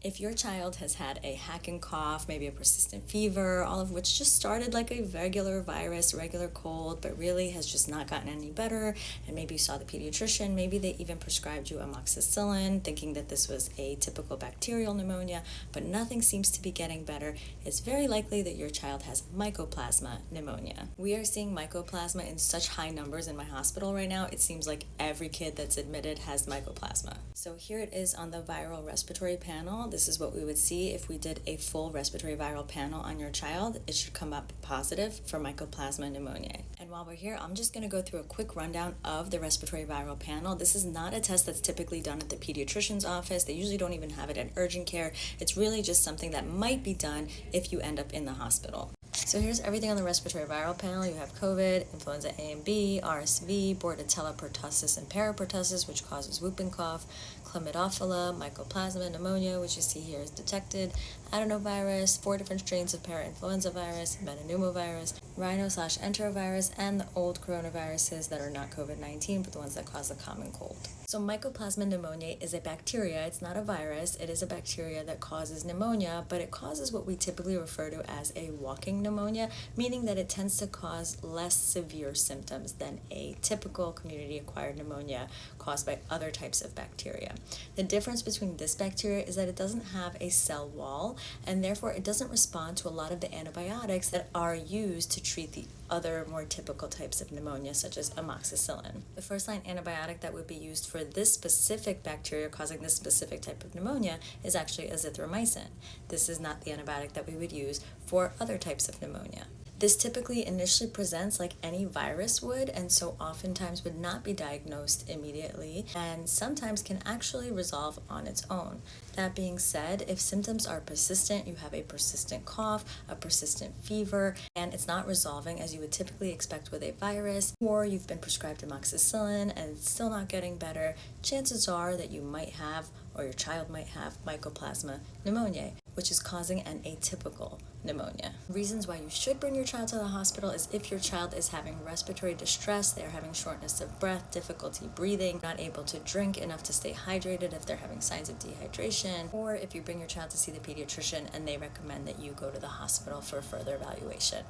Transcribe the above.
If your child has had a hacking cough, maybe a persistent fever, all of which just started like a regular virus, regular cold, but really has just not gotten any better, and maybe you saw the pediatrician, maybe they even prescribed you amoxicillin, thinking that this was a typical bacterial pneumonia, but nothing seems to be getting better, it's very likely that your child has mycoplasma pneumonia. We are seeing mycoplasma in such high numbers in my hospital right now, it seems like every kid that's admitted has mycoplasma. So here it is on the viral respiratory panel. This is what we would see if we did a full respiratory viral panel on your child. It should come up positive for mycoplasma pneumoniae. And while we're here, I'm just going to go through a quick rundown of the respiratory viral panel. This is not a test that's typically done at the pediatrician's office. They usually don't even have it in urgent care. It's really just something that might be done if you end up in the hospital. So here's everything on the respiratory viral panel. You have COVID, influenza A and B, RSV, Bordetella pertussis and parapertussis, which causes whooping cough, chlamydophila, mycoplasma pneumonia, which you see here is detected, adenovirus, 4 different strains of parainfluenza virus, metapneumovirus, rhino/enterovirus, and the old coronaviruses that are not COVID-19, but the ones that cause the common cold. So mycoplasma pneumoniae is a bacteria. It's not a virus. It is a bacteria that causes pneumonia, but it causes what we typically refer to as a walking pneumonia, meaning that it tends to cause less severe symptoms than a typical community-acquired pneumonia caused by other types of bacteria. The difference between this bacteria is that it doesn't have a cell wall, and therefore it doesn't respond to a lot of the antibiotics that are used to treat the other more typical types of pneumonia, such as amoxicillin. The first-line antibiotic that would be used for this specific bacteria causing this specific type of pneumonia is actually azithromycin. This is not the antibiotic that we would use for other types of pneumonia. This typically initially presents like any virus would, and so oftentimes would not be diagnosed immediately, and sometimes can actually resolve on its own. That being said, if symptoms are persistent, you have a persistent cough, a persistent fever, and it's not resolving as you would typically expect with a virus, or you've been prescribed amoxicillin and it's still not getting better, chances are that you might have, or your child might have, mycoplasma pneumoniae, which is causing an atypical pneumonia. Reasons why you should bring your child to the hospital is if your child is having respiratory distress, they're having shortness of breath, difficulty breathing, not able to drink enough to stay hydrated if they're having signs of dehydration, or if you bring your child to see the pediatrician and they recommend that you go to the hospital for further evaluation.